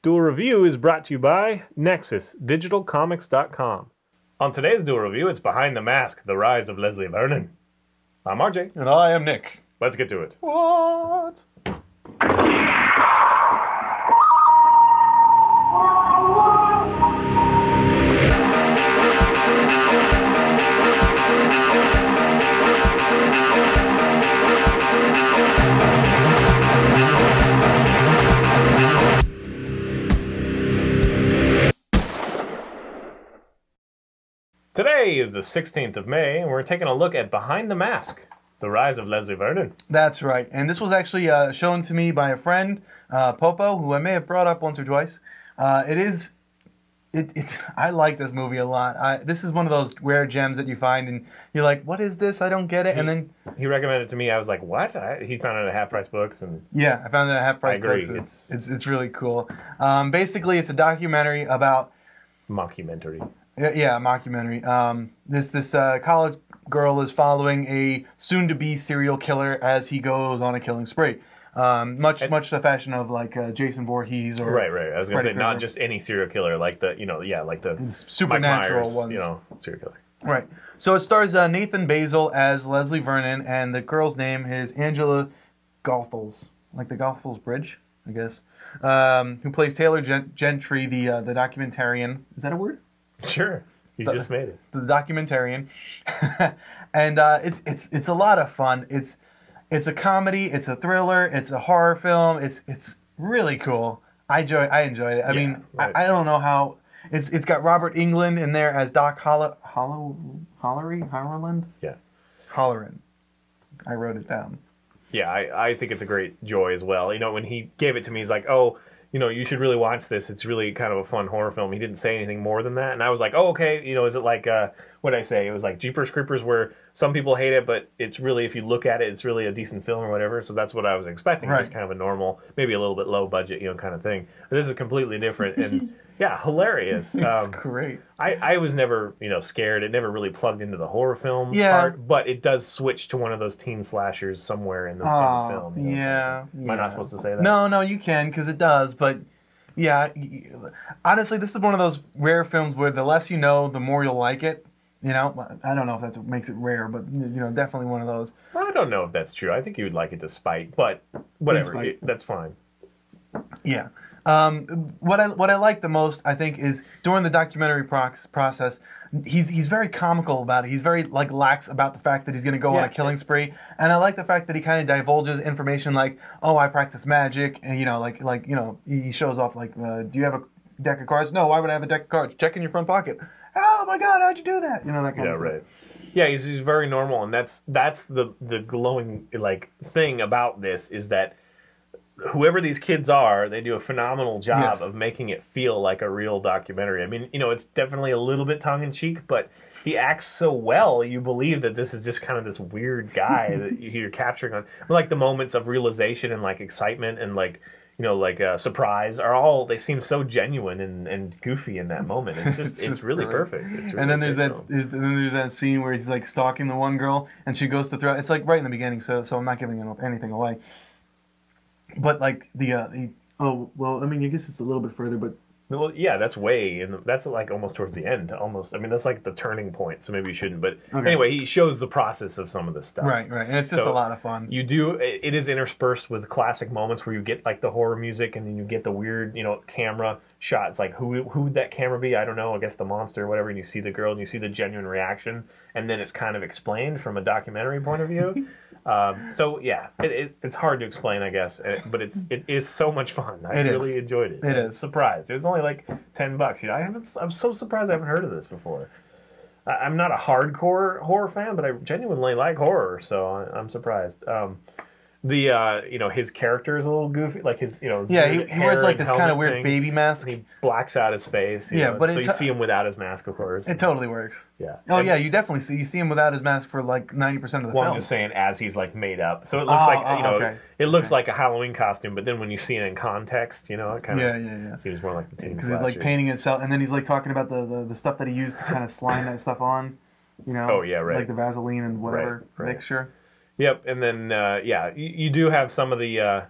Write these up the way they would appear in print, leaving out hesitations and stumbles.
Duel Review is brought to you by NexusDigitalComics.com. On today's Duel Review, it's Behind the Mask, The Rise of Leslie Vernon. I'm RJ. And I am Nick. Let's get to it. What? Today is the 16th of May, and we're taking a look at Behind the Mask, The Rise of Leslie Vernon. That's right. And this was actually shown to me by a friend, Popo, who I may have brought up once or twice. I like this movie a lot. This is one of those rare gems that you find, and you're like, what is this? I don't get it. And then he recommended it to me. I was like, what? He found it at Half Price Books. And yeah, I found it at Half Price Books. I agree. It's really cool. Basically, it's a documentary about... Mokumentery. Yeah, a mockumentary. This college girl is following a soon-to-be serial killer as he goes on a killing spree. Much the fashion of like Jason Voorhees or right. I was gonna say not just any serial killer, like the like the supernatural Mike Myers, ones. Serial killer. Right. So it stars Nathan Basil as Leslie Vernon, and the girl's name is Angela Goethals, like the Goethals Bridge, I guess. Who plays Taylor Gentry, the documentarian. Is that a word? Sure, you just made it. The documentarian, and it's a lot of fun. It's a comedy, it's a thriller, it's a horror film. It's really cool. I enjoyed it. I mean, right. I don't know how. It's got Robert Englund in there as Doc Holleran. Yeah, Holleran. I wrote it down. Yeah, I think it's a great joy as well. When he gave it to me, he's like, oh, you should really watch this. It's really kind of a fun horror film. He didn't say anything more than that. And I was like, oh, okay. Is it like, what did I say? It was like Jeepers Creepers, where some people hate it, but it's really, if you look at it, it's really a decent film or whatever. So that's what I was expecting. Right. Just kind of a normal, maybe a little bit low budget, kind of thing. But this is completely different. And yeah, hilarious. It's great. I was never, scared. It never really plugged into the horror film part, but it does switch to one of those teen slashers somewhere in the film. Yeah. Am I not supposed to say that? No, you can, because it does, but yeah, honestly, this is one of those rare films where the less you know, the more you'll like it. I don't know if that's what makes it rare, but definitely one of those. Well, I don't know if that's true. I think you would like it despite, but whatever, that's fine. Yeah. What I like the most, I think, is during the documentary process, he's very comical about it. He's very lax about the fact that he's going to go on a killing spree, and I like the fact that he kind of divulges information like, oh, I practice magic, and he shows off do you have a deck of cards? No, why would I have a deck of cards? Check in your front pocket. Oh my God, how'd you do that? That kind of stuff. Right. Yeah, he's very normal, and that's the glowing thing about this is that whoever these kids are, they do a phenomenal job of making it feel like a real documentary. I mean, it's definitely a little bit tongue-in-cheek, but he acts so well, you believe that this is just kind of this weird guy that you're capturing on. Like the moments of realization and excitement and surprise are all, they seem so genuine and goofy in that moment. It's just it's really great. Perfect. It's really and then there's that scene where he's stalking the one girl, and she goes to throw. It's right in the beginning, so I'm not giving anything away. But I guess it's a little bit further, but well, yeah, that's that's almost towards the end. Almost, I mean, that's the turning point. So maybe you shouldn't. But anyway, he shows the process of some of this stuff. Right, and it's just a lot of fun. It is interspersed with classic moments where you get the horror music, and then you get the weird, camera shots. Like who would that camera be? I don't know. I guess the monster or whatever. And you see the girl, and you see the genuine reaction, and then it's kind of explained from a documentary point of view. So yeah, it's hard to explain, I guess, but it is so much fun. I really enjoyed it. It is. Surprised. It was only $10. I'm so surprised I haven't heard of this before. I'm not a hardcore horror fan, but I genuinely like horror, so I'm surprised. His character is a little goofy, his he wears this kind of weird baby mask. And he blacks out his face. But so you see him without his mask, of course. It totally works. Yeah. Oh yeah, you definitely see him without his mask for 90% of the film. Well, I'm just saying as he's made up, so it looks it looks like a Halloween costume, but then when you see it in context, it kind of seems more like the teen slasher. Because he's painting itself, and then he's talking about the stuff that he used to kind of slime that stuff on. Oh yeah, right. Like the Vaseline and whatever mixture. Yep, and then you do have some of the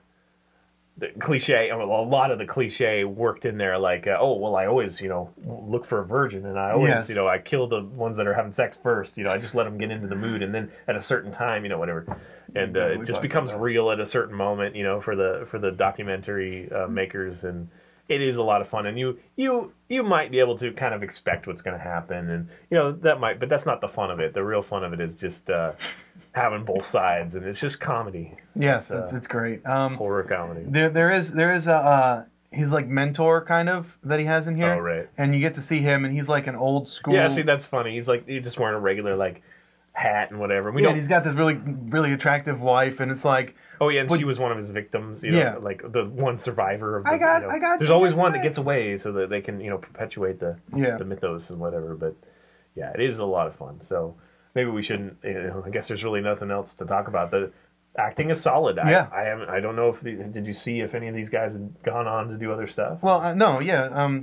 the cliche, a lot of the cliche worked in there, like, oh, well, I always, look for a virgin, and I always, Yes. I kill the ones that are having sex first, I just let them get into the mood, and then at a certain time, whatever, and it just becomes real at a certain moment, for the documentary makers, and it is a lot of fun, and you might be able to kind of expect what's going to happen, and but that's not the fun of it. The real fun of it is just having both sides, and it's just comedy. Yes, it's great. Horror comedy. There is a his like mentor kind of that he has in here. Oh, right. And you get to see him, and he's like an old school. Yeah, see, that's funny. He's just wearing a regular like hat and whatever. And he's got this really really attractive wife, and it's like. Oh yeah, and she was one of his victims. Like the one survivor of. There's always one that gets away, so that they can perpetuate the mythos and whatever. But yeah, it is a lot of fun. So maybe we shouldn't. I guess there's really nothing else to talk about. The acting is solid. I don't know if did you see if any of these guys had gone on to do other stuff? Well, no, yeah.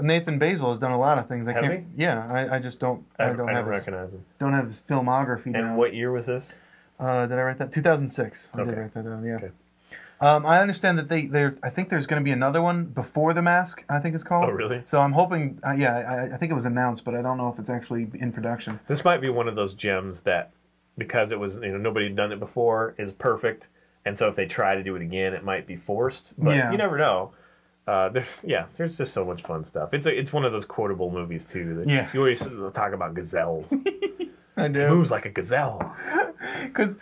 Nathan Basil has done a lot of things. Has he? Yeah, I just don't. I don't recognize him. Don't have his filmography down. And what year was this? Did I write that? 2006. I did write that down. Yeah. Okay. I understand that I think there's going to be another one before The Mask. I think it's called. Oh, really? So I'm hoping. I think it was announced, but I don't know if it's actually in production. This might be one of those gems that, because it was nobody had done it before, is perfect, and so if they try to do it again, it might be forced. But you never know. There's just so much fun stuff. It's one of those quotable movies too. That you always talk about gazelles. I do. It moves like a gazelle. Because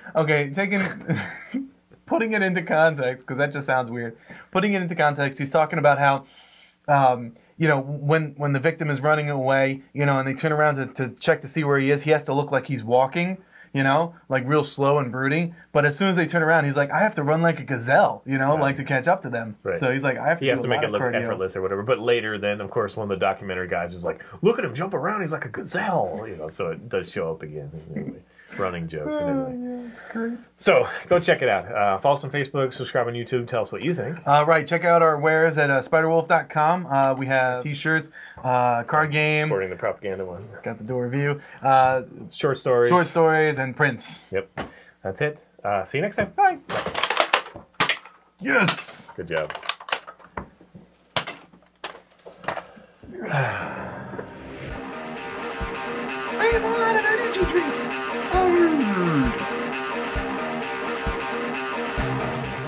putting it into context, because that just sounds weird. Putting it into context, he's talking about how, when the victim is running away, and they turn around to check to see where he is, he has to look like he's walking, like real slow and brooding. But as soon as they turn around, he's like, I have to run like a gazelle, like to catch up to them. Right. So he's like, he has to make it look effortless or whatever. But later, then of course, one of the documentary guys is like, look at him jump around, he's like a gazelle, so it does show up again. Anyway, running joke. Yeah, it's great. So go check it out. Follow us on Facebook, subscribe on YouTube. Tell us what you think. Right, check out our wares at spiderwolf.com. We have t-shirts, card game. Supporting the propaganda one. Got the door review. Short stories, and prints. Yep, that's it. See you next time. Bye. Yes. Good job. I have a lot of energy drink.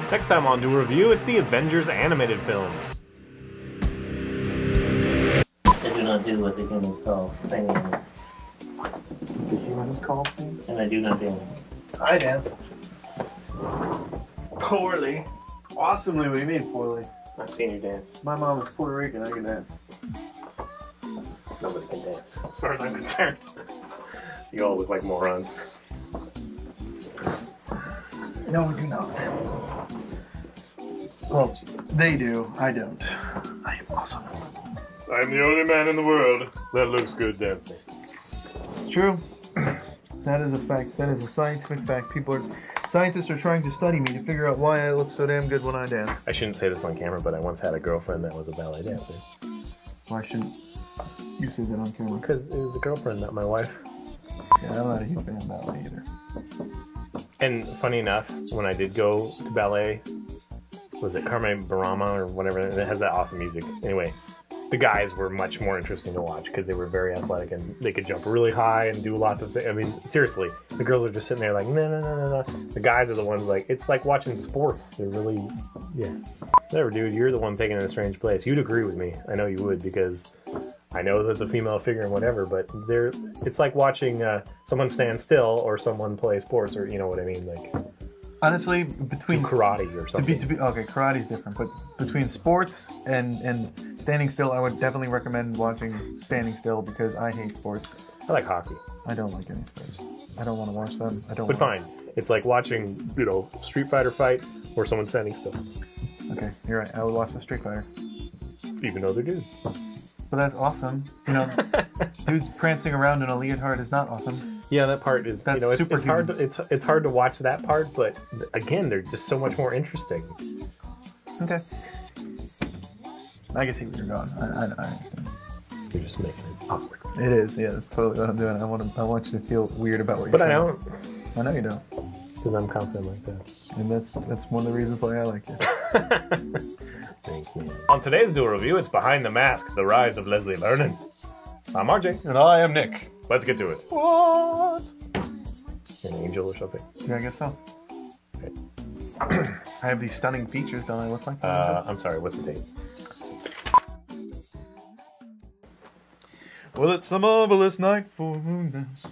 Next time on Duel Review, it's the Avengers animated films. I do not do what the humans call singing. The humans call singing? And I do not dance. I dance. Poorly. Awesomely, what do you mean poorly? I've seen you dance. My mom is Puerto Rican, I can dance. Nobody can dance, as far as I'm concerned. You all look like morons. No, we do not. Well, they do. I don't. I am awesome. I'm the only man in the world that looks good dancing. It's true. That is a fact. That is a scientific fact. Scientists are trying to study me to figure out why I look so damn good when I dance. I shouldn't say this on camera, but I once had a girlfriend that was a ballet dancer. Why shouldn't you say that on camera? Because it was a girlfriend, not my wife. Yeah, I'm not a huge fan of ballet either. And funny enough, when I did go to ballet, was it Carmen Barama or whatever? It has that awesome music. Anyway, the guys were much more interesting to watch because they were very athletic and they could jump really high and do lots of things. I mean, seriously, the girls are just sitting there like, no. The guys are the ones like, it's like watching sports. They're really, Whatever, dude, you're the one taking in a strange place. You'd agree with me. I know you would, because I know that the female figure and whatever, but it's like watching someone stand still or someone play sports, or you know what I mean, like. Honestly, between karate or something. Okay, karate's different, but between sports and standing still, I would definitely recommend watching standing still because I hate sports. I like hockey. I don't like any sports. I don't want to watch them. But fine, it's like watching, Street Fighter fight or someone standing still. Okay, you're right. I would watch the Street Fighter. Even though they're dudes. But that's awesome. Dudes prancing around in a leotard is not awesome. Yeah, that part is. That's it's hard. It's hard to watch that part, but again, they're just so much more interesting. Okay. I can see where you're going. I understand. You're just making it awkward. It is. Yeah, that's totally what I'm doing. I want you to feel weird about what you're saying. But I don't. I know you don't. Because I'm confident like that. And that's one of the reasons why I like you. Thank you. On today's Duel review, it's Behind the Mask, The Rise of Leslie Vernon. I'm RJ. And I am Nick. Let's get to it. What? An angel or something? Yeah, I guess so. Okay. I have these stunning features, don't I look like that? I'm sorry, what's the date? Well, it's a marvelous night for moon dance.